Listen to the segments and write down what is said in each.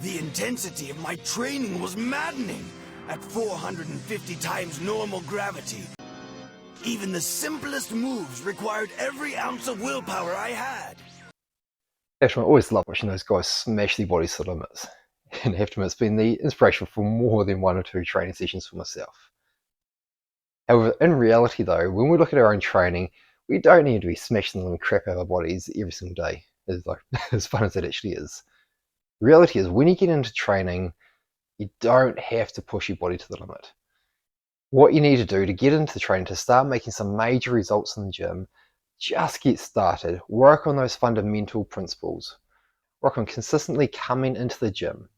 The intensity of my training was maddening. At 450 times normal gravity, even the simplest moves required every ounce of willpower I had. Actually, I always love watching those guys smash their bodies to the limits. And I have to admit, it's been the inspiration for more than 1 or 2 training sessions for myself. However, in reality though, when we look at our own training, we don't need to be smashing the living crap out of our bodies every single day, as fun as it actually is. The reality is, when you get into training, you don't have to push your body to the limit. What you need to do to get into the training, to start making some major results in the gym, just get started. Work on those fundamental principles. Work on consistently coming into the gym,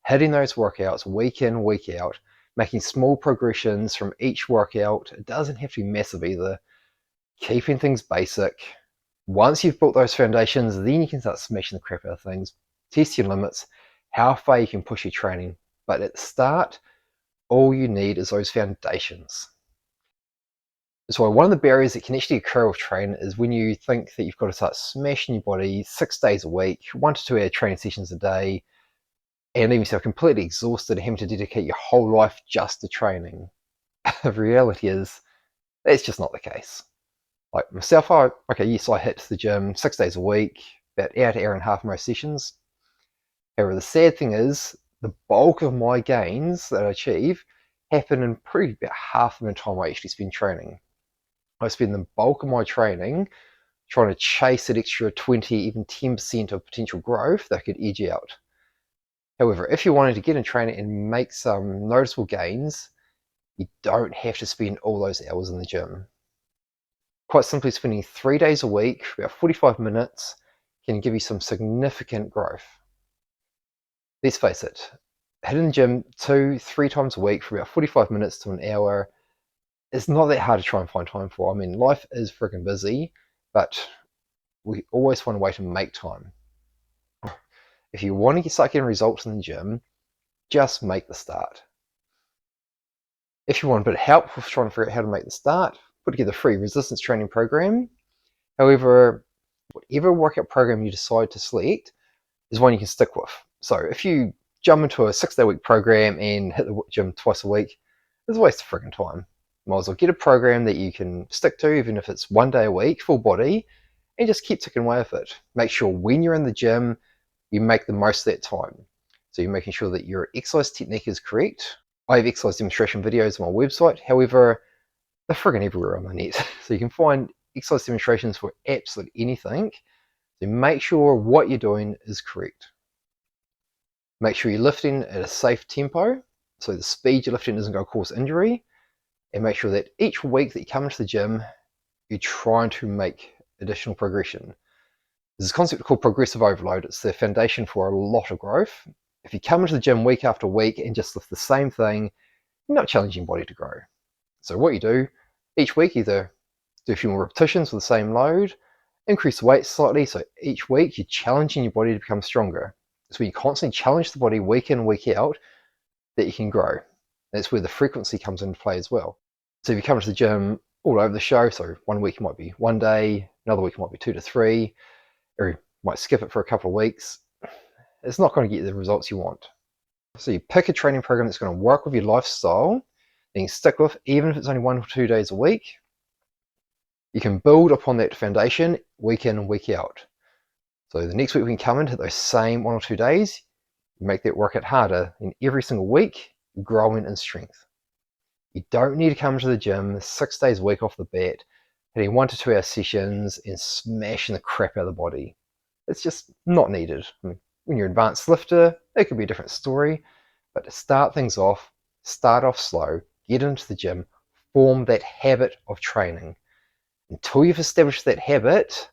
hitting those workouts week in, week out, making small progressions from each workout. It doesn't have to be massive either. Keeping things basic. Once you've built those foundations, then you can start smashing the crap out of things. Test your limits, how far you can push your training. But at the start, all you need is those foundations. So one of the barriers that can actually occur with training is when you think that you've got to start smashing your body 6 days a week, 1 to 2 hour training sessions a day, and leaving yourself completely exhausted and having to dedicate your whole life just to training. The reality is, that's just not the case. Like myself, I hit the gym 6 days a week, about hour to hour and a half most sessions. However, the sad thing is, the bulk of my gains that I achieve happen in probably about half of the time I actually spend training. I spend the bulk of my training trying to chase that extra 20, even 10% of potential growth that could edge out. However, if you're wanting to get in training and make some noticeable gains, you don't have to spend all those hours in the gym. Quite simply, spending 3 days a week, about 45 minutes, can give you some significant growth. Let's face it, hitting the gym 2-3 times a week for about 45 minutes to an hour is not that hard to try and find time for. I mean, life is freaking busy, but we always find a way to make time. If you want to start getting results in the gym, just make the start. If you want a bit of help with trying to figure out how to make the start, put together a free resistance training program. However, whatever workout program you decide to select is one you can stick with. So if you jump into a 6-day-week program and hit the gym twice a week, it's a waste of freaking time. Might as well get a program that you can stick to, even if it's 1 day a week, full body, and just keep ticking away with it. Make sure when you're in the gym, you make the most of that time. So you're making sure that your exercise technique is correct. I have exercise demonstration videos on my website. However, they're friggin' everywhere on the net. So you can find exercise demonstrations for absolutely anything. So make sure what you're doing is correct. Make sure you're lifting at a safe tempo, so the speed you're lifting isn't going to cause injury. And make sure that each week that you come into the gym, you're trying to make additional progression. There's a concept called progressive overload. It's the foundation for a lot of growth. If you come into the gym week after week and just lift the same thing, you're not challenging your body to grow. So what you do, each week either do a few more repetitions with the same load, increase the weight slightly, so each week you're challenging your body to become stronger. So when you constantly challenge the body week in, week out, that you can grow. That's where the frequency comes into play as well. So if you come to the gym all over the show, so 1 week might be 1 day, another week might be 2 to 3, or you might skip it for a couple of weeks, it's not going to get you the results you want. So you pick a training program that's going to work with your lifestyle, and you stick with, even if it's only 1 or 2 days a week. You can build upon that foundation week in and week out. So the next week we can come into those same 1 or 2 days, make that workout harder, and every single week, growing in strength. You don't need to come to the gym 6 days a week off the bat, hitting 1 to 2 hour sessions and smashing the crap out of the body. It's just not needed. I mean, when you're an advanced lifter, it could be a different story, but to start things off, start off slow, get into the gym, form that habit of training. Until you've established that habit,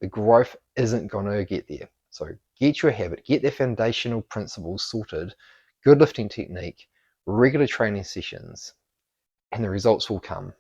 the growth isn't going to get there. So get your habit, get the foundational principles sorted, good lifting technique, regular training sessions, and the results will come.